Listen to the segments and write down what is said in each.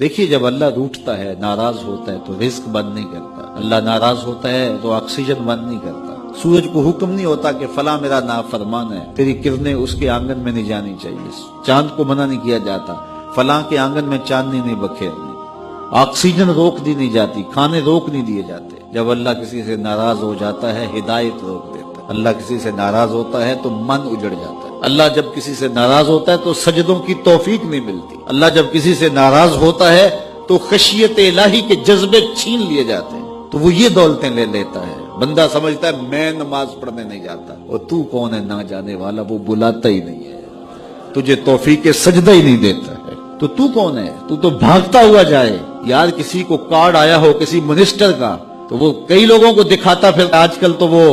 دیکھیے جب اللہ روٹھتا ہے، ناراض ہوتا ہے تو رزق بند نہیں کرتا، اللہ ناراض ہوتا ہے تو آکسیجن بند نہیں کرتا، سورج کو حکم نہیں ہوتا کہ فلاں میرا نافرمان ہے، تیری کرنیں اس کے آنگن میں نہیں جانی چاہیے، چاند کو منع نہیں کیا جاتا فلاں کے آنگن میں چاندنی نہیں بکھیرنی، آکسیجن روک دی نہیں جاتی، کھانے روک نہیں دیے جاتے۔ جب اللہ کسی سے ناراض ہو جاتا ہے ہدایت روک دیتا ہے، اللہ کسی سے ناراض ہوتا ہے تو من اجڑ جاتا ہے، اللہ جب کسی سے ناراض ہوتا ہے تو سجدوں کی توفیق نہیں ملتی، اللہ جب کسی سے ناراض ہوتا ہے تو خشیت الہی کے جذبے چھین لیے جاتے ہیں، تو وہ یہ دولتیں لے لیتا ہے۔ بندہ سمجھتا ہے میں نماز پڑھنے نہیں جاتا، اور تو کون ہے نہ جانے والا، وہ بلاتا ہی نہیں ہے، تجھے توفیق سجدہ ہی نہیں دیتا ہے، تو کون ہے؟ تو بھاگتا ہوا جائے۔ یار کسی کو کارڈ آیا ہو کسی منسٹر کا تو وہ کئی لوگوں کو دکھاتا، پھر آج کل تو وہ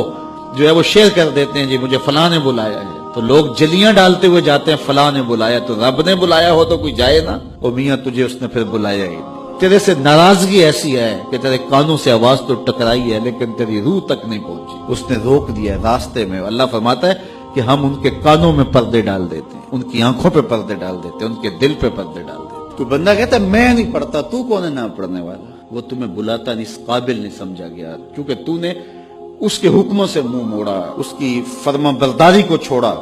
جو ہے وہ شیئر کر دیتے ہیں، جی مجھے فلاں نے بلایا ہے، تو لوگ جلیاں ڈالتے ہوئے جاتے ہیں فلاں نے بلایا، تو رب نے بلایا ہو تو کوئی جائے نا، او میاں تجھے اس نے پھر بلایا ہی نہیں۔ تیرے سے ناراضگی ایسی ہے کہ تیرے کانوں سے آواز تو ٹکرائی ہے لیکن تیری روح تک نہیں پہنچی، اس نے روک دیا ہے راستے میں۔ اللہ فرماتا ہے کہ ہم ان کے کانوں میں پردے ڈال دیتے ہیں، ان کی آنکھوں پہ پردے ڈال دیتے ہیں، ان کے دل پہ پردے ڈال دیتے ہیں۔ تو بندہ کہتا ہے میں نہیں پڑھتا، تو کون ہے نہ پڑھنے والا؟ وہ تمہیں بلاتا نہیں، اس قابل نہیں سمجھا گیا، کیونکہ تو نے اس کے حکموں سے منہ موڑا، اس کی فرما برداری کو چھوڑا،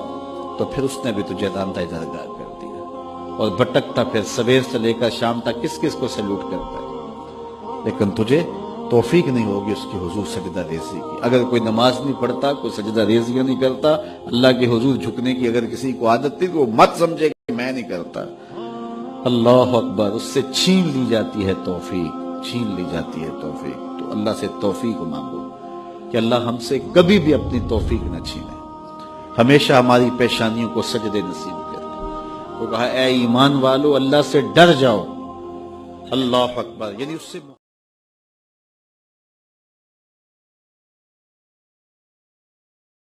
تو پھر اس نے بھی تجھے راندہ درگاہ کر دیا، اور بھٹکتا پھر سویر سے لے کر شام تک کس کس کو سلوٹ کرتا ہے، لیکن تجھے توفیق نہیں ہوگی اس کی حضور سجدہ ریزی کی۔ اگر کوئی نماز نہیں پڑھتا، کوئی سجدہ ریزیاں نہیں کرتا، اللہ کے حضور جھکنے کی اگر کسی کو عادت تھی تو وہ مت سمجھے کہ میں نہیں کرتا۔ اللہ اکبر، اس سے چھین لی جاتی ہے توفیق، چھین لی جاتی ہے توفیق۔ تو اللہ سے توفیق مانگو کہ اللہ ہم سے کبھی بھی اپنی توفیق نہ چھینے، ہمیشہ ہماری پیشانیوں کو سجدے نصیب کرے۔ وہ کہا اے ایمان والو اللہ سے ڈر جاؤ، اللہ اکبر، یعنی اس سے